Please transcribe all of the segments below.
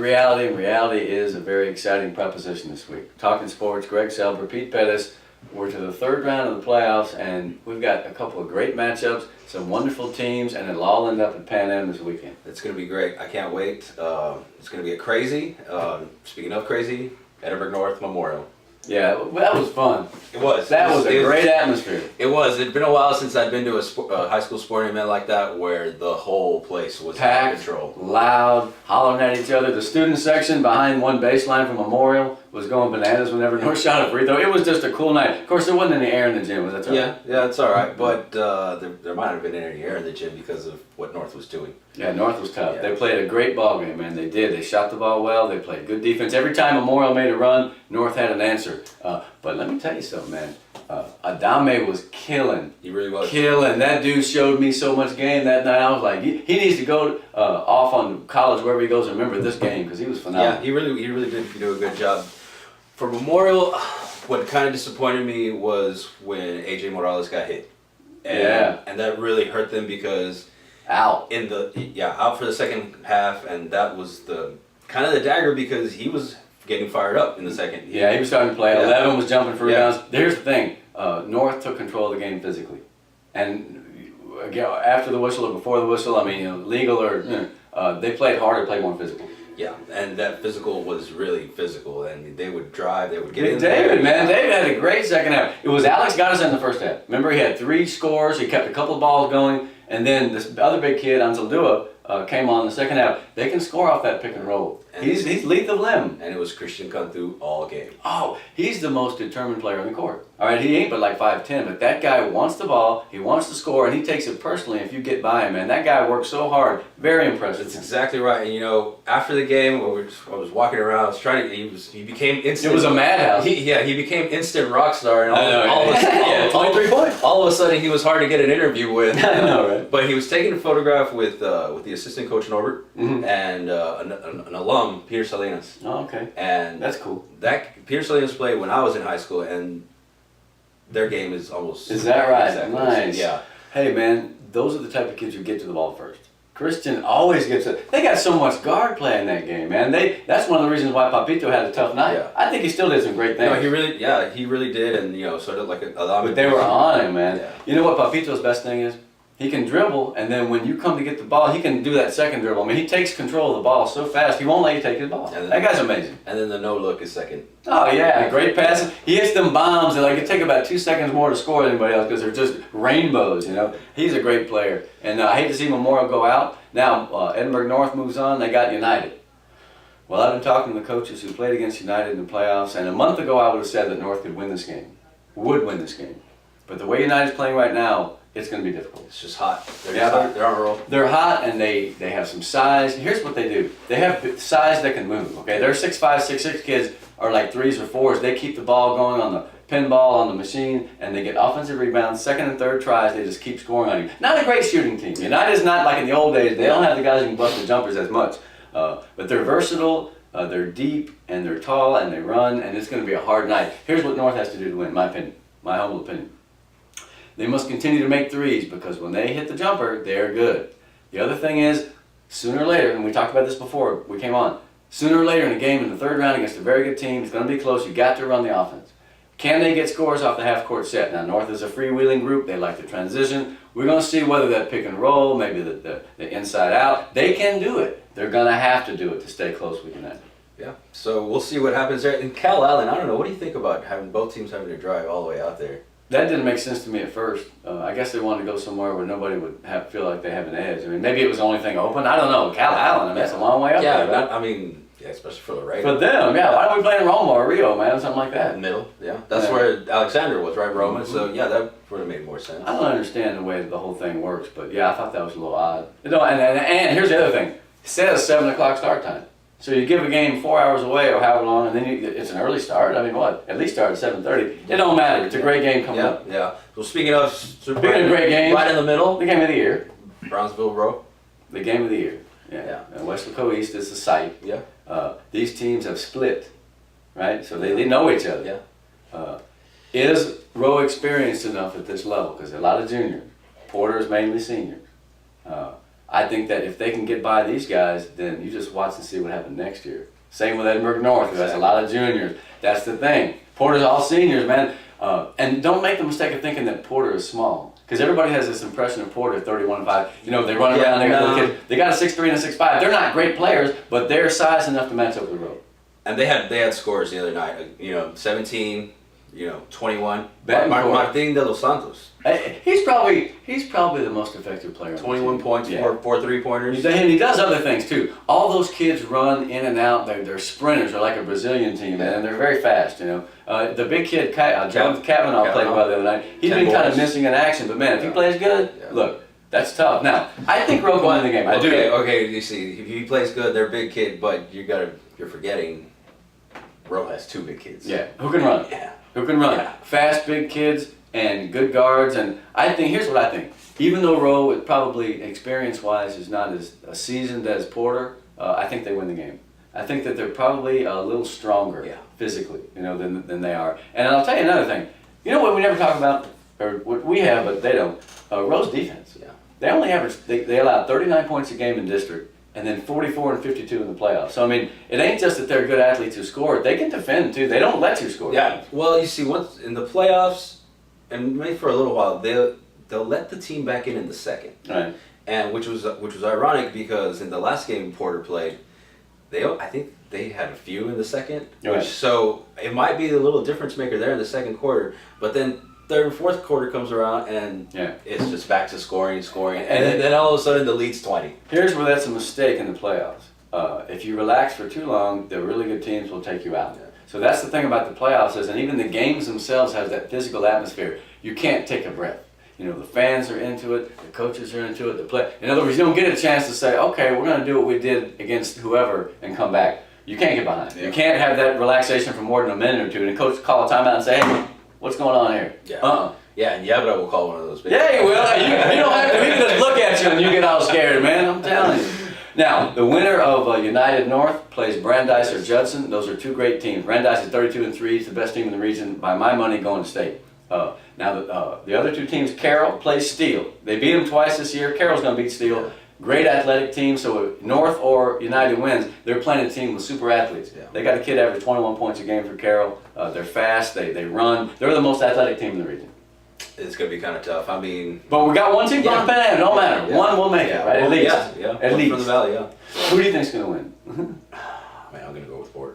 reality, and reality is a very exciting proposition this week. Talking sports, Greg Selber, Pete Pettis. We're to the third round of the playoffs, and we've got a couple of great matchups, some wonderful teams, and it'll all end up at Pan Am this weekend. It's going to be great. I can't wait. It's going to be a crazy. Speaking of crazy, Edinburg North Memorial. Yeah, that was fun. It was. That was a great atmosphere. It was. It'd been a while since I'd been to a high school sporting event like that where the whole place was out of control. Loud, hollering at each other. The student section behind one baseline from Memorial was going bananas whenever North shot a free throw. It was just a cool night. Of course, there wasn't any air in the gym. Was that right? Yeah, it's all right. But there might have been any air in the gym because of what North was doing. Yeah, North was tough. Yeah. They played a great ball game, man. They did. They shot the ball well. They played good defense. Every time Memorial made a run, North had an answer. But let me tell you something, man. Adame was killing. He really was. Killing. That dude showed me so much game that night. I was like, he needs to go off on college wherever he goes and remember this game because he was phenomenal. Yeah, he really did do a good job. For Memorial, what kind of disappointed me was when AJ Morales got hit. And that really hurt them because out for the second half, and that was the kind of the dagger because he was getting fired up in the second. He was starting to play. 11 was jumping for rebounds. Here's the thing: North took control of the game physically, and after the whistle or before the whistle, legal or they played harder, played more physical. Yeah, and that physical was really physical, and they would drive, they would get in David, man, David had a great second half. It was Alex got us in the first half. Remember, he had 3 scores, he kept a couple of balls going, and then this other big kid, Anzaldua, came on in the second half. They can score off that pick and roll. And he's lethal limb. And it was Christian Cantu all game. Oh, he's the most determined player on the court. All right, he ain't but like 5'10", but that guy wants the ball, he wants to score, and he takes it personally if you get by him, man. That guy works so hard. Very impressive. That's exactly right. And after the game, I was walking around, I was trying to, he became instant. It was a madhouse. He became instant rock star, and all of a sudden he was hard to get an interview with. I know, right? But he was taking a photograph with the assistant coach Norbert and an alum, Peter Salinas. Oh, okay. And that's cool. Peter Salinas played when I was in high school, and their game is almost. Is that right? Exactly. Nice. Yeah. Hey, man, those are the type of kids who get to the ball first. Christian always gets it. They got so much guard play in that game, man. That's one of the reasons why Papito had a tough night. Yeah. I think he still did some great things. No, he really did, and sort of like a lot. But they were on him, man. Yeah. You know what Papito's best thing is? He can dribble, and then when you come to get the ball, he can do that second dribble. I mean, he takes control of the ball so fast, he won't let you take his ball. That guy's amazing. And then the no-look is second. Oh, yeah, great passes. He hits them bombs, and it take about 2 seconds more to score than anybody else because they're just rainbows, He's a great player. And I hate to see Memorial go out. Now, Edinburg North moves on. They got United. Well, I've been talking to the coaches who played against United in the playoffs, and a month ago I would have said that North could win this game. Would win this game. But the way United's playing right now, it's going to be difficult. It's just hot. They're on a roll. They're hot, and they have some size. Here's what they do. They have size that can move, okay? Their 6'5", 6'6" kids are like 3s or 4s. They keep the ball going on the pinball, on the machine, and they get offensive rebounds. Second and third tries, they just keep scoring on you. Not a great shooting team. United's not like in the old days. They don't have the guys who can bust the jumpers as much. But they're versatile, they're deep, and they're tall, and they run, and it's going to be a hard night. Here's what North has to do to win, in my opinion, my humble opinion. They must continue to make threes because when they hit the jumper, they're good. The other thing is, sooner or later, and we talked about this before we came on, sooner or later in a game in the third round against a very good team, it's going to be close, you got to run the offense. Can they get scores off the half-court set? Now, North is a freewheeling group. They like to transition. We're going to see whether that pick and roll, maybe the inside out, they can do it. They're going to have to do it to stay close with United. Yeah, so we'll see what happens there. And Cal Allen, I don't know, what do you think about having both teams having to drive all the way out there? That didn't make sense to me at first. I guess they wanted to go somewhere where nobody would feel like they have an edge. I mean, maybe it was the only thing open. I don't know. Cal Allen, that's a long way up there. Yeah, especially for the Raiders. For them, why don't we play in Roma or Rio, man? Something like that. Middle, That's where Alexander was, right? Roma. So, that would have made more sense. I don't understand the way the whole thing works, but I thought that was a little odd. And here's the other thing. It says 7 o'clock start time. So you give a game 4 hours away or however long, and then it's an early start. I mean, what? At least start at 7:30. It don't matter. It's a great game coming up. Yeah. Well, speaking of great games, right in the middle, the game of the year. Brownsville Rowe. The game of the year. Yeah. And Westlaco East is the site. Yeah. These teams have split, right? So they know each other. Yeah. Is Rowe experienced enough at this level? Because a lot of juniors. Porter is mainly seniors. I think that if they can get by these guys, then you just watch and see what happens next year. Same with Edinburg North, who has a lot of juniors. That's the thing. Porter's all seniors, man. And don't make the mistake of thinking that Porter is small. Because everybody has this impression of Porter, 31-5. You know, they run around, they got a 6'3" and a 6'5". They're not great players, but they're size enough to match up the road. And they had scores the other night. 17, 21. Martin de los Santos. He's probably the most effective player. 21 points, four 3-pointers. And he does other things too. All those kids run in and out. They're sprinters. They're like a Brazilian team, and they're very fast. The big kid, Jonathan Cavanaugh, played well the other night. He's been kind of missing in action, but man, if he plays good, look, that's tough. Now, I think Rowe can win the game. I do. Okay. You see, if he plays good, they're big kid, but you're forgetting. Rowe has 2 big kids. Yeah, who can run? Yeah. Who can run? Yeah. Fast, big kids and good guards. And I think, here's what I think. Even though Rowe, probably experience-wise, is not as seasoned as Porter, I think they win the game. I think that they're probably a little stronger physically, than they are. And I'll tell you another thing. You know what we never talk about, or what we have, but they don't? Rowe's defense. Yeah. They only average, they allow 39 points a game in district, and then 44 and 52 in the playoffs. So, I mean, it ain't just that they're good athletes who score. They can defend, too. They don't let you score. Yeah. Well, you see, once in the playoffs, and maybe for a little while, they'll let the team back in the second. Right. And which was ironic because in the last game Porter played, I think they had a few in the second. Right. So it might be a little difference maker there in the second quarter. But then third and fourth quarter comes around and it's just back to scoring, and then all of a sudden the lead's 20. Here's where that's a mistake in the playoffs. If you relax for too long, the really good teams will take you out. So that's the thing about the playoffs and even the games themselves have that physical atmosphere. You can't take a breath. The fans are into it, the coaches are into it, in other words, you don't get a chance to say, okay, we're going to do what we did against whoever and come back. You can't get behind. You can't have that relaxation for more than a minute or two, and the coach call a timeout and say, hey, what's going on here? Yeah. Yeah, and Yabra will call one of those. Yeah, he will. You don't have to. He can just look at you and you get all scared, man. I'm telling you. Now, the winner of United North plays Brandeis or Judson. Those are 2 great teams. Brandeis is 32-3. It's the best team in the region, by my money, going to state. Now, the other 2 teams, Carroll plays Steele. They beat them twice this year. Carroll's going to beat Steele. Great athletic team, so if North or United wins, they're playing a team with super athletes. They got a kid average 21 points a game for Carroll. They're fast, they run. They're the most athletic team in the region. It's going to be kind of tough. I mean... But we got one team going to Pan Am. Don't matter. One will make it, right? At least. At least. From the Valley, Who do you think's going to win? Man, I'm going to go with Porter.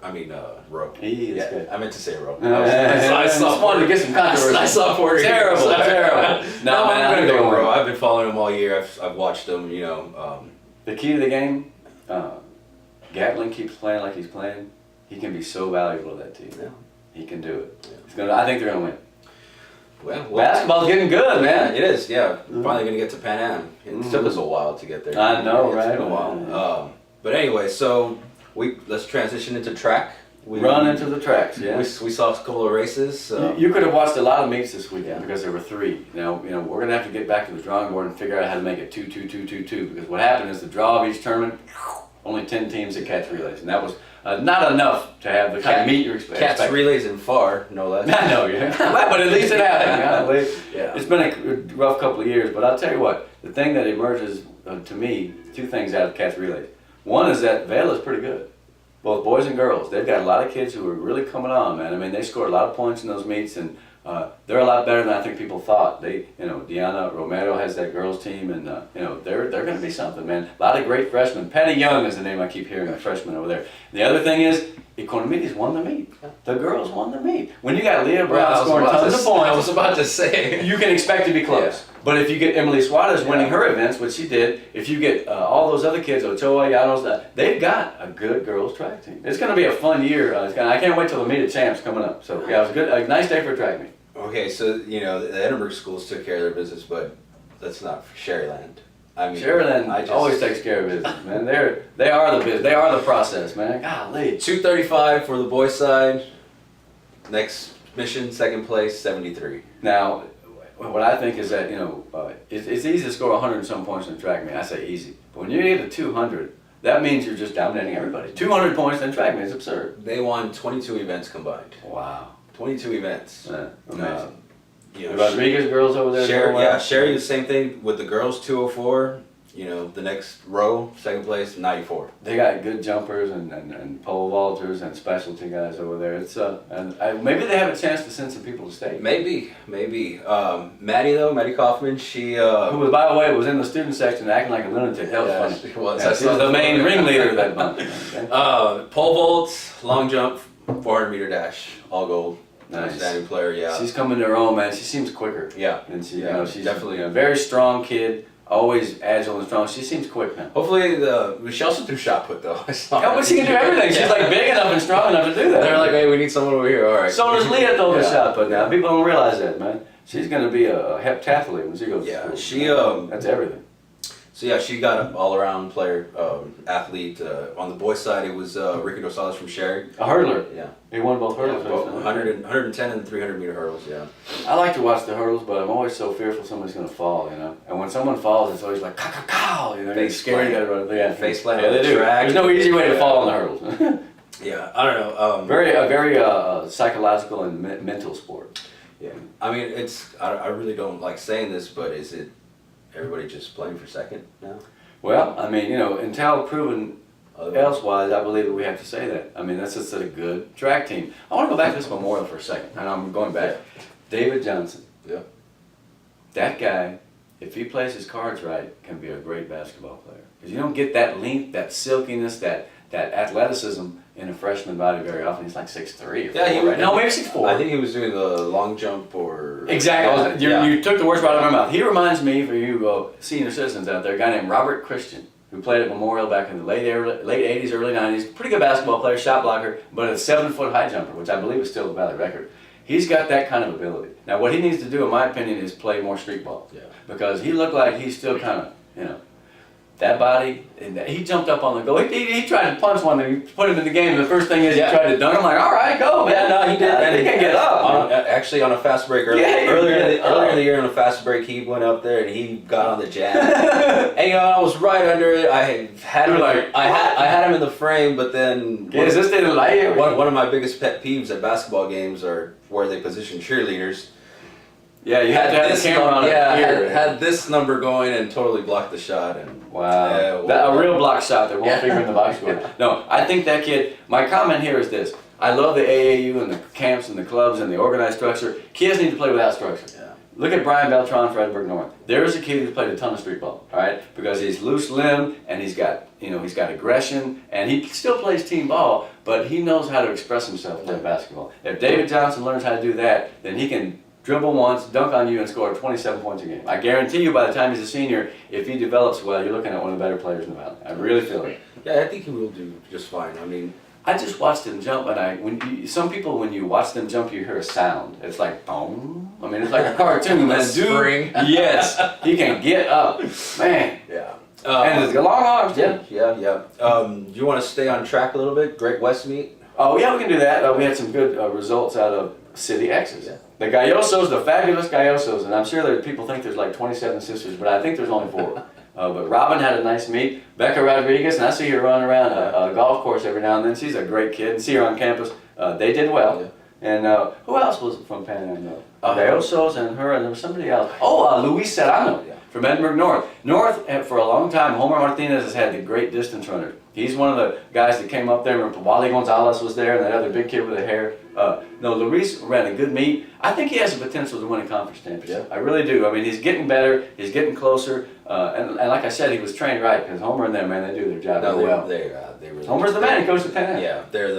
Rowe. That's good. I meant to say Rowe. I just wanted to get some controversy. I saw Porter. Terrible. No, man, I'm going to go Rowe. I've been following him all year. I've watched him, The key to the game, Gatlin keeps playing like he's playing. He can be so valuable to that team. Yeah. He can do it. I think they're going to win. Well, basketball's getting good, man. It is, Finally going to get to Pan Am. It took us a while to get there. I know, right? It's been a while. But anyway, so let's transition into track. We run into the tracks, We saw a couple of races. You could have watched a lot of meets this weekend because there were 3. Now, we're going to have to get back to the drawing board and figure out how to make it 2-2-2-2-2 because what happened is the draw of each tournament, only 10 teams at catch relays, and that was not enough to have the kind of meet you're expecting. Catch relays and far, no less. I know, but at least it happened. It's been a rough couple of years, but I'll tell you what, the thing that emerges to me, 2 things out of catch relays. One is that Vale is pretty good. Both boys and girls. They've got a lot of kids who are really coming on, man. I mean, they scored a lot of points in those meets, and they're a lot better than I think people thought. Deanna Romero has that girls team, and they're going to be something, man. A lot of great freshmen. Patty Young is the name I keep hearing, a freshman over there. The other thing is, Economides won the meet. The girls won the meet. When you got Leah Brown scoring tons of points, I was about to say, you can expect to be close. Yeah. But if you get Emily Suarez winning her events, which she did, if you get all those other kids, Ochoa, Llanos, they've got a good girls track team. It's going to be a fun year. I can't wait till the meet of champs coming up. So it was a nice day for a track meet. Okay, so the Edinburg schools took care of their business, but that's not for Sherryland. Sherryland always takes care of business, man. They are the business. They are the process, man. Golly. 235 for the boys' side. Next mission, second place, 73. Now, what I think is that it's easy to score 100 and some points in the track meet. I say easy, but when you get to 200, that means you're just dominating everybody. 200 points in track meet is absurd. They won 22 events combined. Wow. 22 events. Amazing. The Rodriguez girls over there. Sherry, the same thing with the girls, 204. the next row, second place, 94. They got good jumpers and pole vaulters and specialty guys over there. It's maybe they have a chance to send some people to state. Maybe. Maddie Kaufman, she who was, by the way, was in the student section acting like a lunatic. That was funny. She was. She was the main ringleader of that bunch. Okay? Pole vaults, long jump, 400-meter dash, all gold. Nice. Outstanding player, yeah. She's coming to her own, man. She seems quicker. Yeah. And she, Yeah, she's definitely. a very strong kid. Always agile and strong. She seems quick now. Hopefully, she also threw shot put though. Yeah, but she can do everything. She's like big enough and strong enough to do that. They're like, hey, we need someone over here. All right. So does Leah throw the shot put now. People don't realize that, man. She's going to be a heptathlete when she goes to school. That's everything. So yeah, she got an all-around player, athlete. On the boys' side, it was Ricky Rosales from Sherry. A hurdler. Yeah. He won both hurdles. Yeah, 110 and 300-meter hurdles. Yeah. I like to watch the hurdles, but I'm always so fearful somebody's going to fall. And when someone falls, it's always like cow. You're scared. You got to run. Yeah, face plant. Yeah, they do. There's no easy way to fall on the hurdles. Yeah, I don't know. Very psychological and mental sport. Yeah. I mean, I really don't like saying this, but is it everybody just playing for second now? Well, I mean, until proven elsewise, I believe that we have to say that. I mean, that's just a good track team. I want to go back to this memorial for a second, and I'm going back. Yeah. David Johnson. Yeah. That guy, if he plays his cards right, can be a great basketball player. Because you don't get that length, that silkiness, that athleticism in a freshman body very often. He's like 6'3" or 4, right? No, maybe 6'4". I think he was doing the long jump or... Exactly. You took the words right out of my mouth. He reminds me, for you senior citizens out there, a guy named Robert Christian, who played at Memorial back in the late 80s, early 90s. Pretty good basketball player, shot blocker, but a 7-foot high jumper, which I believe is still the valley record. He's got that kind of ability. Now, what he needs to do, in my opinion, is play more street ball. Yeah. Because he looked like he's still kind of, that body, and he jumped up on the goal. He tried to punch one, and he put him in the game. The first thing is he tried to dunk. I'm like, all right, go, man. Yeah, no, he did. And he can get up. Actually, on a fast break earlier in the year on a fast break, he went up there and he got on the jab. And I was right under it. I had him in the frame, but then Is this the light? one of my biggest pet peeves at basketball games are where they position cheerleaders. Yeah, you had to have the camera on here. Had this number going and totally blocked the shot. And wow, a real block shot that won't figure in the box score. No, I think that kid. My comment here is this: I love the AAU and the camps and the clubs and the organized structure. Kids need to play without structure. Yeah. Look at Brian Beltran for Edinburg North. There is a kid who's played a ton of street ball, all right, because he's loose-limbed and he's got aggression and he still plays team ball, but he knows how to express himself playing basketball. If David Johnson learns how to do that, then he can dribble once, dunk on you, and score 27 points a game. I guarantee you by the time he's a senior, if he develops well, you're looking at one of the better players in the valley. I really feel it. Yeah, I think he will do just fine. I mean, I just watched him jump, and some people, when you watch them jump, you hear a sound. It's like, boom. I mean, it's like a cartoon. A spring. Yes, he can get up. Man. Yeah. And he's got long arms, too. Yeah. Do you want to stay on track a little bit? Great West meet? Oh, yeah, we can do that. We had some good results out of City X's. Yeah. The Gallosos, the fabulous Gallosos, and I'm sure that people think there's like 27 sisters, but I think there's only 4. But Robin had a nice meet. Becca Rodriguez, and I see her running around a golf course every now and then. She's a great kid, and see her on campus. They did well. Yeah. And who else was from Pan Am? Gallosos and her, and there was somebody else. Oh, Luis Serrano from Edinburg North. North, for a long time, Homer Martinez has had the great distance runner. He's one of the guys that came up there. Remember, Wally Gonzalez was there, and that other big kid with the hair. Luis ran a good meet. I think he has the potential to win a conference championship. Yeah. I really do. I mean, he's getting better. He's getting closer. And like I said, he was trained right, because Homer and them, man, they do their job really well. They really Homer's the man. He goes to Pan Am. Yeah, they're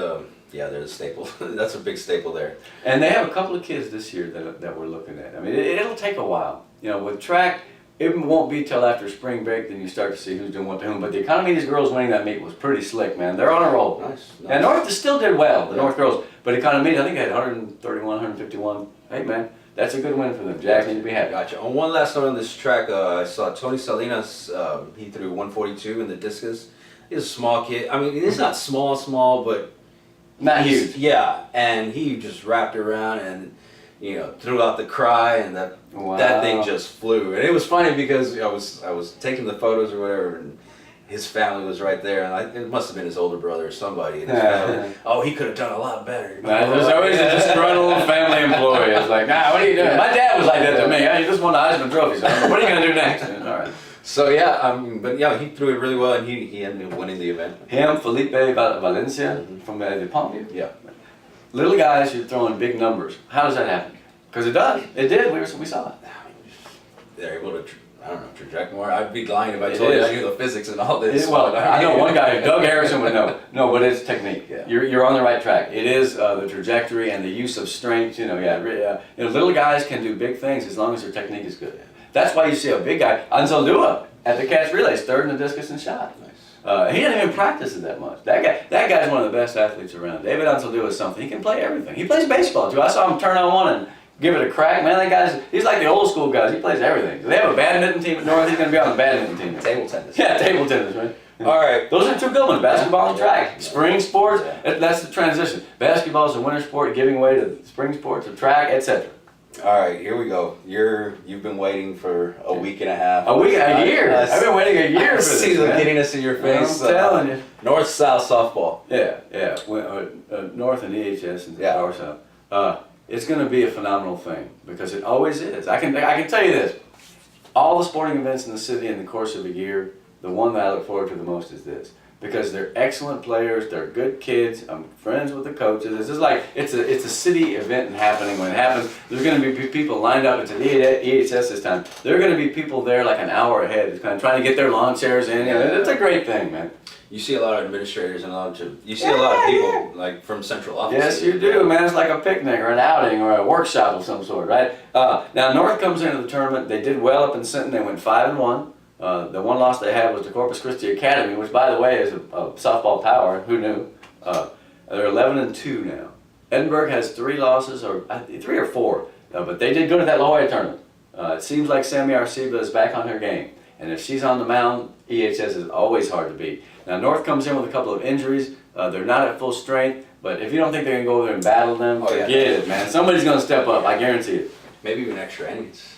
the staple. That's a big staple there. And they have a couple of kids this year that we're looking at. I mean, it'll take a while. With track, it won't be till after spring break that you start to see who's doing what to whom. But the economy of these girls winning that meet was pretty slick, man. They're on a roll. Nice. And North still did well, the North girls. But economy, I think they had 131, 151. Hey, man, that's a good win for them. Jack need to be happy. Gotcha. On one last note on this track, I saw Tony Salinas. He threw 142 in the discus. He's a small kid. I mean, he's not small, but not huge. Yeah, and he just wrapped around and threw out the cry, and that thing just flew. And it was funny because I was taking the photos or whatever, and his family was right there, and it must have been his older brother or somebody in his family. Oh, he could have done a lot better. There's always a disgruntled family employee. It's like, what are you doing? My dad was like that to me. You just won the Heisman Trophy, son. What are you going to do next? All right. So yeah, but yeah, he threw it really well, and he ended up winning the event. Him, Felipe Valencia from the Palmview. Yeah. Little guys who are throwing big numbers. How does that happen? Because it does. It did. We saw it. They're able to, I don't know, traject more. I'd be lying if I told you I knew the physics and all this. Well, I know one guy, Doug Harrison would know. No, but it's technique. Yeah. You're on the right track. It is the trajectory and the use of strength. Little guys can do big things as long as their technique is good. That's why you see a big guy, Anzaldúa, at the catch relays, third in the discus and shot. Nice. He didn't even practice it that much. That guy's one of the best athletes around. David Anzaldúa is something. He can play everything. He plays baseball too. I saw him turn on one and give it a crack. Man, he's like the old school guys. He plays everything. They have a badminton team at North. He's going to be on the badminton team. Table tennis. Yeah, table tennis, right? All right. Those are two good ones, basketball and track. Spring sports, that's the transition. Basketball is a winter sport, giving way to spring sports, to track, etc. All right, here we go. You've been waiting for a week and a half. A year. I've been waiting a year for this. See the giddiness in your face. I'm telling you. North-South softball. Yeah. North and EHS and South. It's going to be a phenomenal thing because it always is. I can tell you this. All the sporting events in the city in the course of a year, the one that I look forward to the most is this. Because they're excellent players, they're good kids, I'm friends with the coaches. It's just like, it's a city event and happening. When it happens, there's going to be people lined up. It's at EHS this time. There are going to be people there like an hour ahead, just kind of trying to get their lawn chairs in. It's a great thing, man. You see a lot of administrators and you see a lot of people like from central office. Yes, you do, man. It's like a picnic or an outing or a workshop of some sort, right? Now, North comes into the tournament. They did well up in Sinton. They went 5-1. The one loss they had was to Corpus Christi Academy, which, by the way, is a softball power. Who knew? They're 11-2 now. Edinburg has 3 losses, or 3 or 4, but they did good at that La Jolla tournament. It seems like Sammy Arceba is back on her game, and if she's on the mound, EHS is always hard to beat. Now, North comes in with a couple of injuries. They're not at full strength, but if you don't think they're going to go over there and battle them, forget it, man. Somebody's going to step up, I guarantee it. Maybe even extra innings.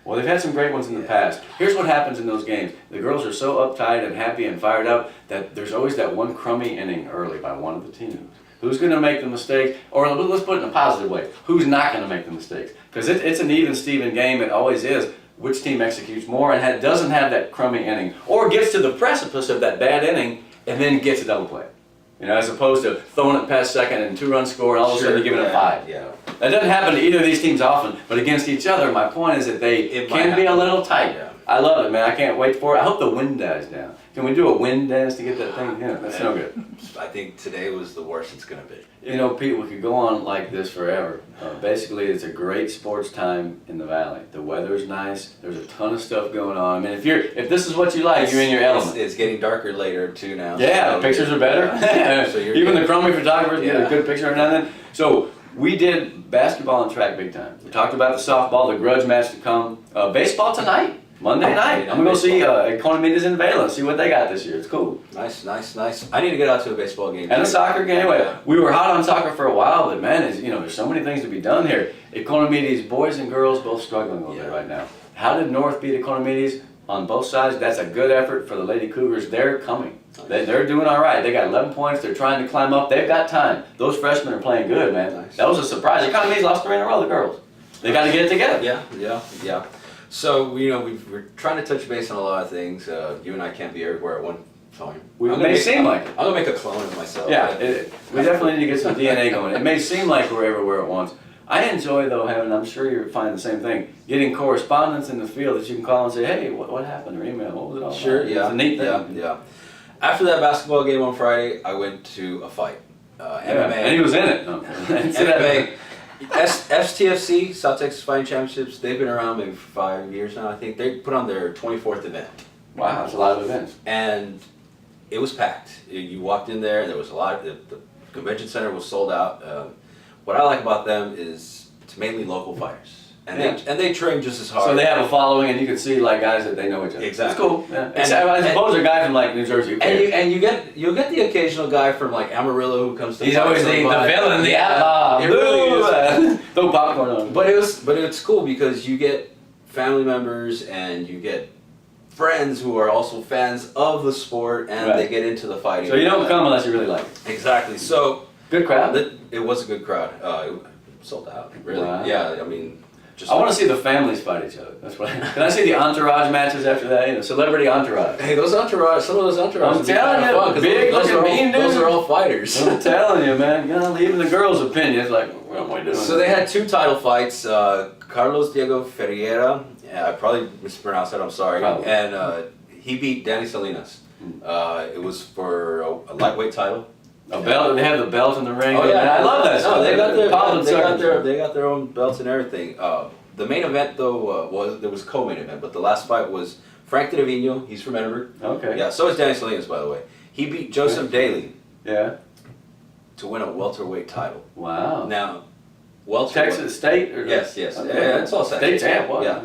Well, they've had some great ones in the past. Here's what happens in those games. The girls are so uptight and happy and fired up that there's always that one crummy inning early by one of the teams. Who's going to make the mistake? Or let's put it in a positive way. Who's not going to make the mistakes? Because it's an even-Steven game. It always is. Which team executes more and doesn't have that crummy inning, or gets to the precipice of that bad inning and then gets a double play. As opposed to throwing it past second and 2-run score and all of a sudden you're giving it 5. Yeah. That doesn't happen to either of these teams often, but against each other, my point is that they can be a little tight. Yeah. I love it, man. I can't wait for it. I hope the wind dies down. Can we do a wind dance to get that thing? Yeah, that's no good. I think today was the worst it's going to be. Pete, we could go on like this forever. Basically, it's a great sports time in the valley. The weather's nice. There's a ton of stuff going on. I mean, if this is what you like, you're in your element. It's getting darker later too now. Yeah, the pictures are better. So Even the crummy photographers get a good picture now and then. So we did basketball and track big time. We talked about the softball, the grudge match to come. Baseball tonight. Monday night. I'm going to go see Economides in Vela, see what they got this year. It's cool. Nice. I need to get out to a baseball game. And a soccer game. We were hot on soccer for a while, but man, there's so many things to be done here. Economides, boys and girls, both struggling a little bit right now. How did North beat Economides? On both sides, that's a good effort for the Lady Cougars. They're coming. They're doing all right. They got 11 points. They're trying to climb up. They've got time. Those freshmen are playing good, man. Nice. That was a surprise. Economides lost 3 in a row, the girls. They got to get it together. Yeah. So, we're trying to touch base on a lot of things. You and I can't be everywhere at one time. It may seem like it. I'm going to make a clone of myself. Yeah, we definitely need to get some DNA going. It may seem like we're everywhere at once. I enjoy, though, I'm sure you're finding the same thing, getting correspondence in the field that you can call and say, hey, what happened, or email, what was it all about? Sure, It's a neat thing. Yeah. After that basketball game on Friday, I went to a fight. MMA. And he was in it. No. MMA. STFC, South Texas Fighting Championships, they've been around maybe for 5 years now, I think. They put on their 24th event. Wow, that's a lot of events. And it was packed. You walked in there, and there was a lot. The convention center was sold out. What I like about them is it's mainly local fighters. And they train just as hard. So they have a following, and you can see like guys that they know each other. Exactly. It's cool. Yeah. I suppose a guy from like New Jersey. You'll get the occasional guy from like Amarillo who comes to. He's always the villain, the outlaw. It really is. Throw popcorn on. But it's cool because you get family members and you get friends who are also fans of the sport, and they get into the fighting. So you don't come unless you really like it. Exactly. So good crowd. It was a good crowd. It sold out. Really. Wow. Yeah. I mean. I want to see the families fight each other. That's what. Can I see the entourage matches after that? You know, celebrity entourage. Hey, those entourage, some of those entourages. I'm telling you, fun, big those, looking mean dudes. those are all fighters. I'm telling you, man. You know, even the girls' opinions, like, what am I doing? So they had 2 title fights. Carlos Diego Ferreira, I probably mispronounced that. I'm sorry. Probably. And he beat Danny Salinas. It was for a lightweight title. A belt. They have the belt in the ring. Oh yeah, I love that. No, stuff. they got Politics. they got their own belts and everything. The main event though there was co-main event, but the last fight was Frank De Divino. He's from Edinburg. Okay. Yeah. So is Danny Salinas, by the way. He beat Joseph Daly. Yeah. To win a welterweight title. Wow. Now, welterweight. Texas State. Or Yes. Okay. Yeah, it's all state champ. What? Yeah.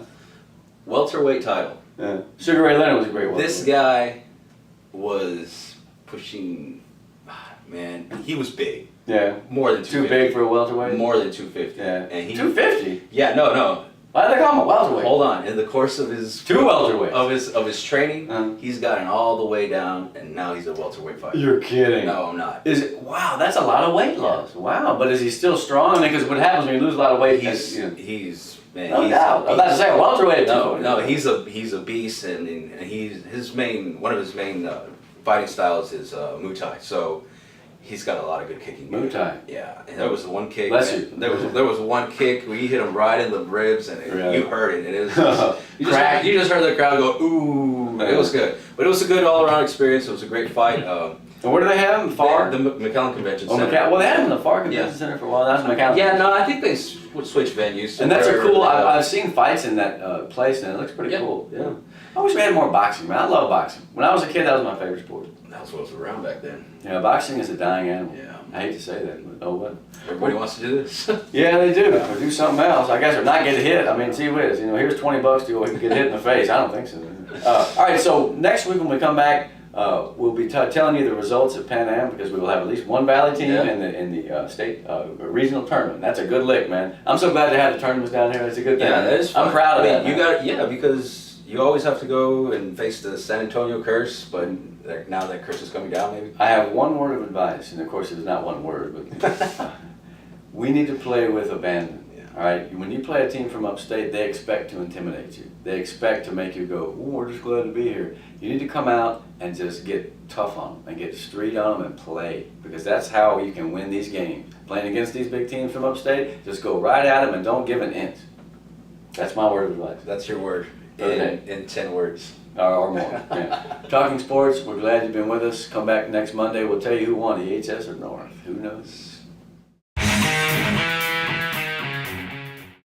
Welterweight title. Yeah. Sugar Ray Leonard was a great one. This guy was pushing. Man, he was big. Yeah. More than 250. Too big for a welterweight. More than 250. Yeah. And he 250. Yeah. No. Why do they call him a welterweight? Hold on. In the course of his 2 welterweights of his training, he's gotten all the way down, and now he's a welterweight fighter. You're kidding. No, I'm not. Is it? Wow, that's a lot of weight loss. Wow, but is he still strong? I mean, because what happens when you lose a lot of weight? He's man. No he's doubt. I'm about to say a welterweight. No, he's a beast, and one of his main fighting styles is Muay Thai. So. He's got a lot of good kicking. Muay Thai. Yeah, and there was one kick. Bless you. There was one kick where he hit him right in the ribs, and you heard it. And it was you just heard the crowd go ooh. It was good, but it was a good all around experience. It was a great fight. And where do they have him? FAR? The McAllen Convention Center. Well, they had him in the FAR Convention Center for a while. That's McAllen. Yeah, no, I think they switched venues. And that's a cool. I've seen fights in that place, and it looks pretty cool. Yeah. I wish we had more boxing, man. I love boxing. When I was a kid, that was my favorite sport. That was what was around back then. Yeah, boxing is a dying animal. Yeah. I hate to say that, but oh well. Everybody wants to do this. Yeah, they do. Or do something else. I guess, or not get hit. I mean, see whiz. You know, here's $20 to go get hit in the face. I don't think so. All right, so next week when we come back, we'll be telling you the results at Pan Am because we will have at least one Valley team in the state regional tournament. That's a good lick, man. I'm so glad to have the tournaments down here. It's a good thing. Yeah, that is fun. I'm proud of that. You got because you always have to go and face the San Antonio curse, but now that curse is coming down, maybe. I have one word of advice, and of course it's not one word, but we need to play with abandon. All right, when you play a team from upstate, they expect to intimidate you. They expect to make you go, "Ooh, we're just glad to be here." You need to come out and just get tough on them and get street on them and play, because that's how you can win these games. Playing against these big teams from upstate, just go right at them and don't give an inch. That's my word of advice. That's your word in 10 words. Or more. Yeah. Talking sports, we're glad you've been with us. Come back next Monday. We'll tell you who won, the HS or North. Who knows?